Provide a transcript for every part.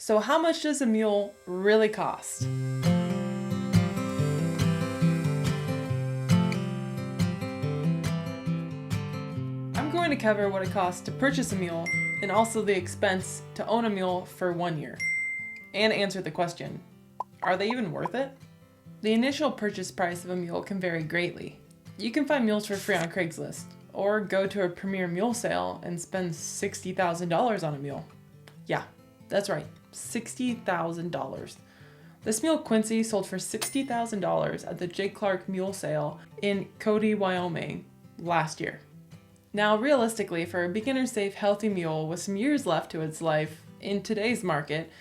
So how much does a mule really cost? I'm going to cover what it costs to purchase a mule and also the expense to own a mule for 1 year. And answer the question, are they even worth it? The initial purchase price of a mule can vary greatly. You can find mules for free on Craigslist, or go to a premier mule sale and spend $60,000 on a mule. Yeah, that's right, $60,000. This mule Quincy sold for $60,000 at the Jake Clark Mule Sale in Cody, Wyoming last year. Now, realistically, for a beginner-safe, healthy mule with some years left to its life in today's market,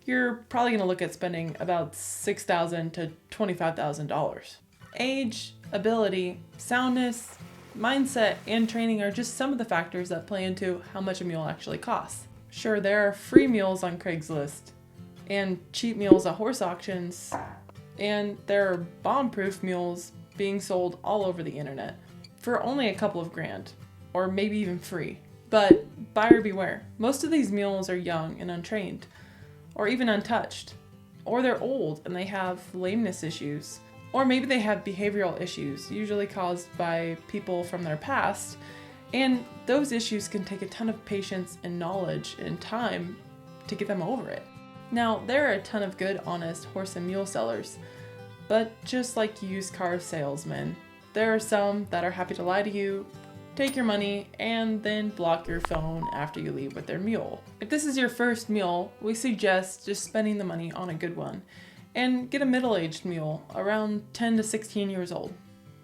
you're probably going to look at spending about $6,000 to $25,000. Age, ability, soundness, mindset, and training are just some of the factors that play into how much a mule actually costs. Sure, there are free mules on Craigslist, and cheap mules at horse auctions, and there are bomb-proof mules being sold all over the internet for only a couple of grand, or maybe even free. But buyer beware. Most of these mules are young and untrained, or even untouched, or they're old and they have lameness issues, or maybe they have behavioral issues, usually caused by people from their past, and those issues can take a ton of patience and knowledge and time to get them over it. Now, there are a ton of good, honest horse and mule sellers, but just like used car salesmen, there are some that are happy to lie to you, take your money, and then block your phone after you leave with their mule. If this is your first mule, we suggest just spending the money on a good one, and get a middle-aged mule around 10 to 16 years old.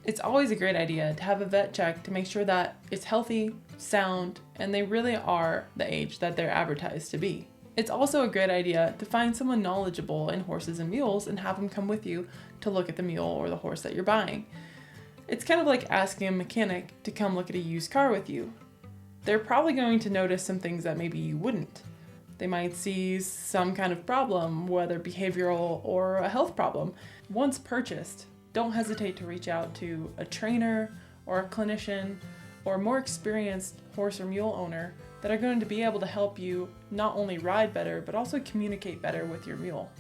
It's always a great idea to have a vet check to make sure that it's healthy, sound, and they really are the age that they're advertised to be. It's also a great idea to find someone knowledgeable in horses and mules and have them come with you to look at the mule or the horse that you're buying. It's kind of like asking a mechanic to come look at a used car with you. They're probably going to notice some things that maybe you wouldn't. They might see some kind of problem, whether behavioral or a health problem. Once purchased, don't hesitate to reach out to a trainer or a clinician or a more experienced horse or mule owner that are going to be able to help you not only ride better, but also communicate better with your mule.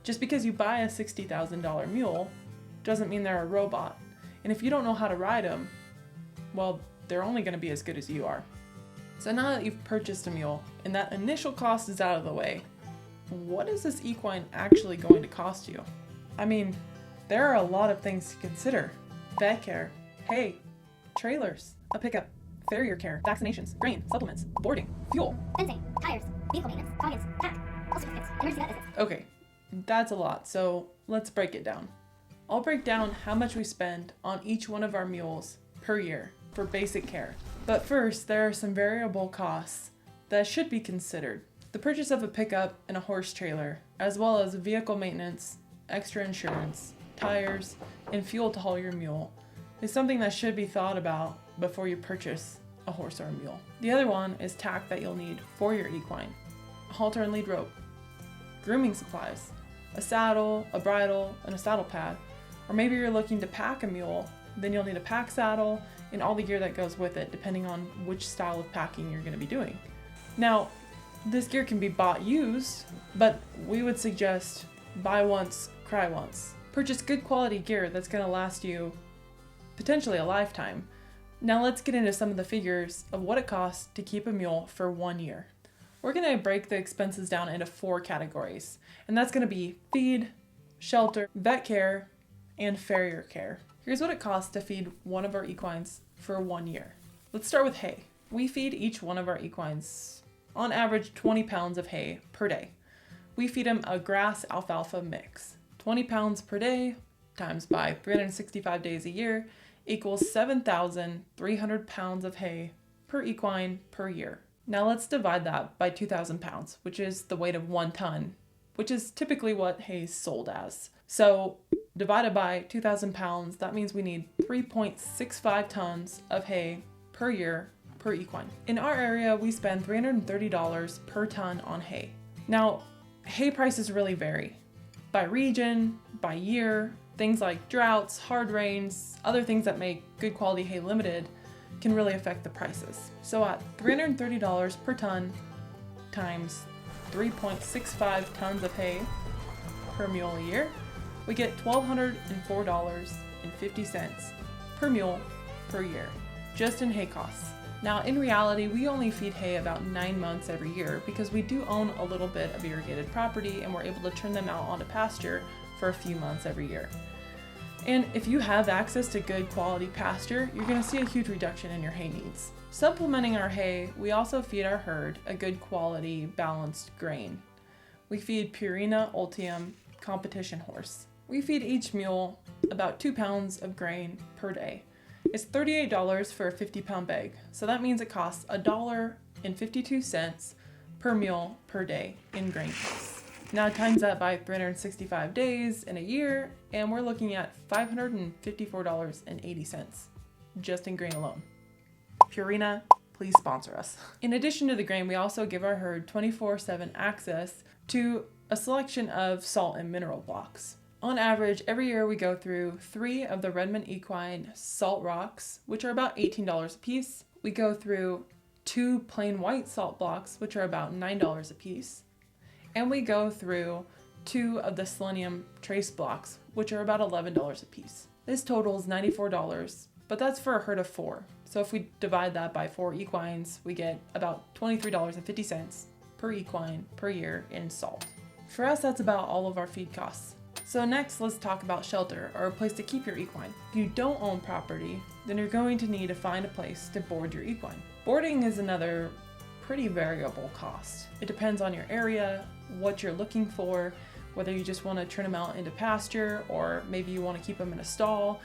Just because you buy a $60,000 mule doesn't mean they're a robot. And if you don't know how to ride them, well, they're only going to be as good as you are. So now that you've purchased a mule and that initial cost is out of the way, what is this equine actually going to cost you? I mean, there are a lot of things to consider. Vet care, hay, trailers, a pickup, farrier care, vaccinations, grain, supplements, boarding, fuel, fencing, tires, vehicle maintenance, pockets, pack, all certificates, emergency vet visits. Okay, that's a lot, so let's break it down. I'll break down how much we spend on each one of our mules per year for basic care. But first, there are some variable costs that should be considered. The purchase of a pickup and a horse trailer, as well as vehicle maintenance, extra insurance, tires, and fuel to haul your mule, is something that should be thought about before you purchase a horse or a mule. The other one is tack that you'll need for your equine, a halter and lead rope, grooming supplies, a saddle, a bridle, and a saddle pad. Or maybe you're looking to pack a mule, then you'll need a pack saddle and all the gear that goes with it, depending on which style of packing you're going to be doing. Now, this gear can be bought used, but we would suggest buy once, cry once. Purchase good quality gear that's going to last you potentially a lifetime. Now let's get into some of the figures of what it costs to keep a mule for 1 year. We're going to break the expenses down into 4 categories, and that's going to be feed, shelter, vet care, and farrier care. Here's what it costs to feed one of our equines for 1 year. Let's start with hay. We feed each one of our equines on average 20 pounds of hay per day. We feed them a grass alfalfa mix. 20 pounds per day times by 365 days a year equals 7,300 pounds of hay per equine per year. Now let's divide that by 2,000 pounds, which is the weight of 1 ton, which is typically what hay is sold as. So divided by 2,000 pounds, that means we need 3.65 tons of hay per year per equine. In our area, we spend $330 per ton on hay. Now, hay prices really vary by region, by year. Things like droughts, hard rains, other things that make good quality hay limited can really affect the prices. So at $330 per ton times 3.65 tons of hay per mule a year, we get $1,204.50 per mule per year, just in hay costs. Now, in reality, we only feed hay about 9 months every year because we do own a little bit of irrigated property and we're able to turn them out onto pasture for a few months every year. And if you have access to good quality pasture, you're going to see a huge reduction in your hay needs. Supplementing our hay, we also feed our herd a good quality, balanced grain. We feed Purina Ultium competition horse. We feed each mule about 2 pounds of grain per day. It's $38 for a 50-pound bag, so that means it costs $1.52 per mule per day in grain costs. Now times that by 365 days in a year, and we're looking at $554.80 just in grain alone. Purina, please sponsor us. In addition to the grain, we also give our herd 24/7 access to a selection of salt and mineral blocks. On average, every year we go through 3 of the Redmond Equine salt rocks, which are about $18 a piece. We go through 2 plain white salt blocks, which are about $9 a piece. And we go through 2 of the selenium trace blocks, which are about $11 a piece. This totals $94, but that's for a herd of 4. So if we divide that by 4 equines, we get about $23.50 per equine per year in salt. For us, that's about all of our feed costs. So next, let's talk about shelter, or a place to keep your equine. If you don't own property, then you're going to need to find a place to board your equine. Boarding is another pretty variable cost. It depends on your area, what you're looking for, whether you just want to turn them out into pasture, or maybe you want to keep them in a stall.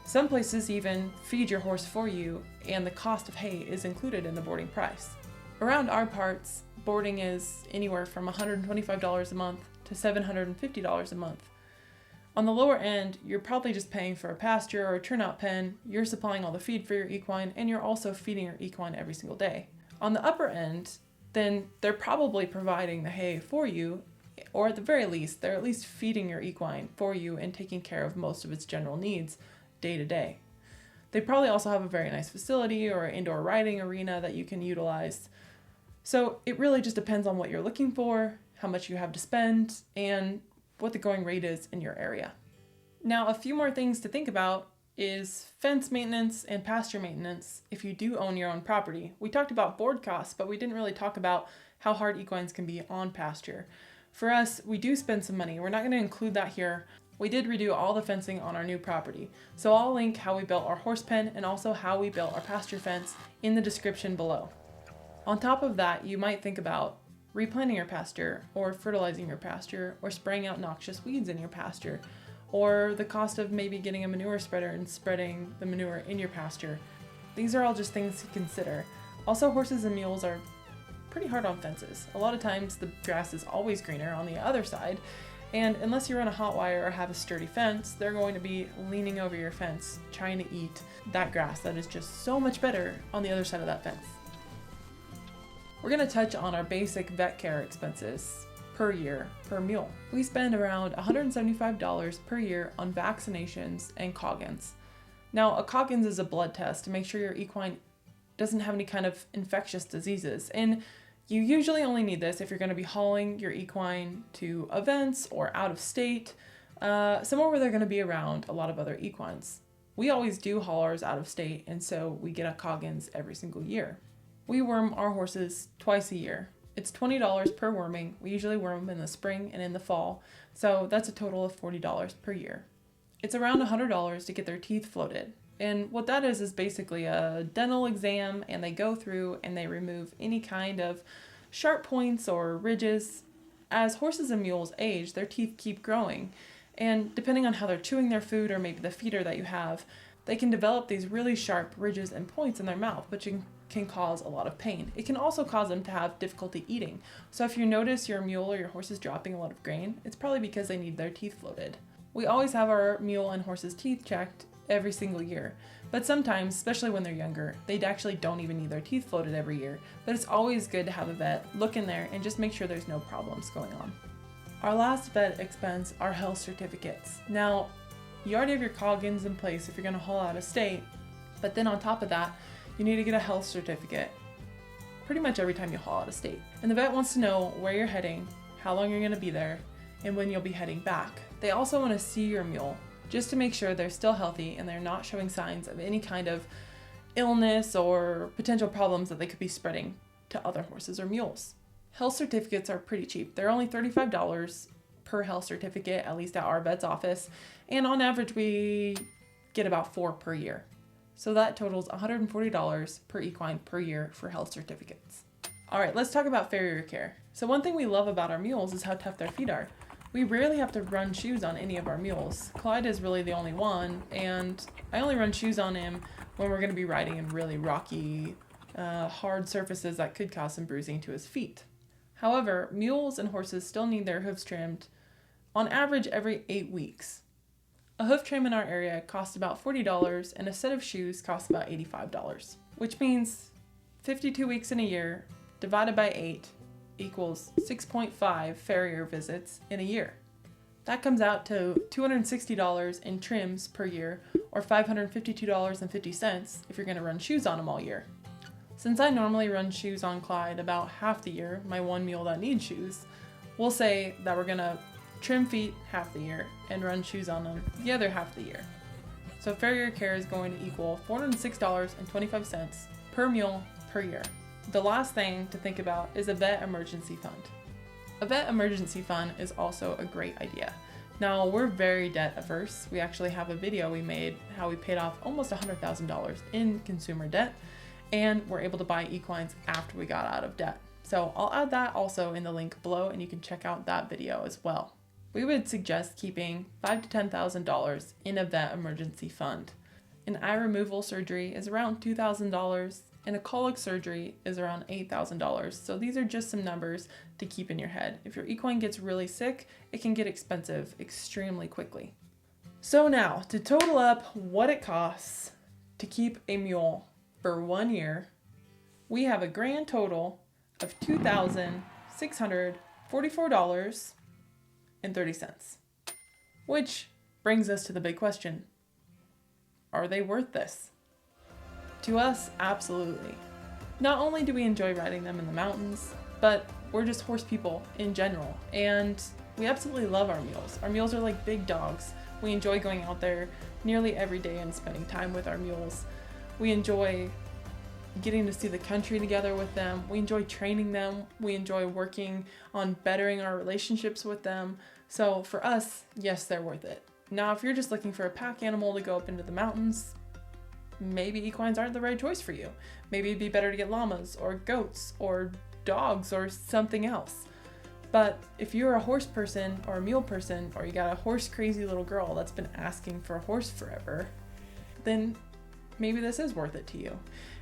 Some places even feed your horse for you, and the cost of hay is included in the boarding price. Around our parts, boarding is anywhere from $125 a month to $750 a month. On the lower end, you're probably just paying for a pasture or a turnout pen, you're supplying all the feed for your equine, and you're also feeding your equine every single day. On the upper end, then they're probably providing the hay for you, or at the very least, they're at least feeding your equine for you and taking care of most of its general needs day to day. They probably also have a very nice facility or an indoor riding arena that you can utilize. So it really just depends on what you're looking for, how much you have to spend, and what the going rate is in your area. Now, a few more things to think about is fence maintenance and pasture maintenance if you do own your own property. We talked about board costs, but we didn't really talk about how hard equines can be on pasture. For us, we do spend some money. We're not going to include that here. We did redo all the fencing on our new property, so I'll link how we built our horse pen and also how we built our pasture fence in the description below. On top of that, you might think about replanting your pasture, or fertilizing your pasture, or spraying out noxious weeds in your pasture, or the cost of maybe getting a manure spreader and spreading the manure in your pasture. These are all just things to consider. Also, horses and mules are pretty hard on fences. A lot of times the grass is always greener on the other side, and unless you run a hot wire or have a sturdy fence, they're going to be leaning over your fence trying to eat that grass that is just so much better on the other side of that fence. We're going to touch on our basic vet care expenses per year per mule. We spend around $175 per year on vaccinations and Coggins. Now, a Coggins is a blood test to make sure your equine doesn't have any kind of infectious diseases, and you usually only need this if you're going to be hauling your equine to events or out of state, somewhere where they're going to be around a lot of other equines. We always do haul ours out of state, and so we get a Coggins every single year. We worm our horses twice a year. It's $20 per worming. We usually worm them in the spring and in the fall, so that's a total of $40 per year. It's around $100 to get their teeth floated. And what that is basically a dental exam, and they go through and they remove any kind of sharp points or ridges. As horses and mules age, their teeth keep growing, and depending on how they're chewing their food or maybe the feeder that you have, they can develop these really sharp ridges and points in their mouth, which can cause a lot of pain. It can also cause them to have difficulty eating. So if you notice your mule or your horse is dropping a lot of grain, it's probably because they need their teeth floated. We always have our mule and horse's teeth checked every single year, but sometimes, especially when they're younger, they actually don't even need their teeth floated every year. But it's always good to have a vet look in there and just make sure there's no problems going on. Our last vet expense are health certificates. Now, you already have your Coggins in place if you're going to haul out of state, but then on top of that, you need to get a health certificate. pretty much every time you haul out of state. And the vet wants to know where you're heading, how long you're going to be there, and when you'll be heading back. They also want to see your mule just to make sure they're still healthy and they're not showing signs of any kind of illness or potential problems that they could be spreading to other horses or mules. Health certificates are pretty cheap. They're only $35 per health certificate, at least at our vet's office. And on average, we get about 4 per year. So that totals $140 per equine per year for health certificates. All right, let's talk about farrier care. So one thing we love about our mules is how tough their feet are. We rarely have to run shoes on any of our mules. Clyde is really the only one, and I only run shoes on him when we're going to be riding in really rocky, hard surfaces that could cause some bruising to his feet. However, mules and horses still need their hooves trimmed on average every 8 weeks. A hoof trim in our area costs about $40 and a set of shoes costs about $85, which means 52 weeks in a year divided by 8 equals 6.5 farrier visits in a year. That comes out to $260 in trims per year, or $552.50 if you're going to run shoes on him all year. Since I normally run shoes on Clyde about half the year, my one mule that needs shoes, we'll say that we're going to trim feet half the year and run shoes on them the other half the year. So farrier care is going to equal $406.25 per mule per year. The last thing to think about is a vet emergency fund. A vet emergency fund is also a great idea. Now, we're very debt averse. We actually have a video we made how we paid off almost $100,000 in consumer debt, and we're able to buy equines after we got out of debt. So I'll add that also in the link below, and you can check out that video as well. We would suggest keeping $5,000 to $10,000 in a vet emergency fund. An eye removal surgery is around $2,000, and a colic surgery is around $8,000. So these are just some numbers to keep in your head. If your equine gets really sick, it can get expensive extremely quickly. So now, to total up what it costs to keep a mule for 1 year, we have a grand total of $2,644.30. Which brings us to the big question. Are they worth this? To us, absolutely. Not only do we enjoy riding them in the mountains, but we're just horse people in general, and we absolutely love our mules. Our mules are like big dogs. We enjoy going out there nearly every day and spending time with our mules. We enjoy getting to see the country together with them. We enjoy training them. We enjoy working on bettering our relationships with them. So for us, yes, they're worth it. Now, if you're just looking for a pack animal to go up into the mountains, maybe equines aren't the right choice for you. Maybe it'd be better to get llamas or goats or dogs or something else. But if you're a horse person or a mule person, or you got a horse crazy little girl that's been asking for a horse forever, then maybe this is worth it to you.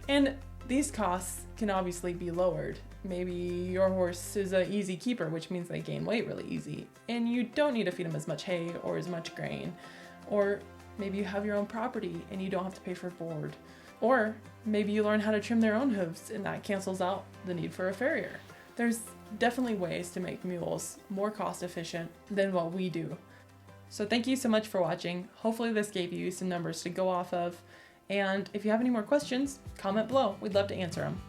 And these costs can obviously be lowered. Maybe your horse is an easy keeper, which means they gain weight really easy, and you don't need to feed them as much hay or as much grain. Or maybe you have your own property and you don't have to pay for board. Or maybe you learn how to trim their own hooves and that cancels out the need for a farrier. There's definitely ways to make mules more cost efficient than what we do. So thank you so much for watching. Hopefully this gave you some numbers to go off of. And if you have any more questions, comment below. We'd love to answer them.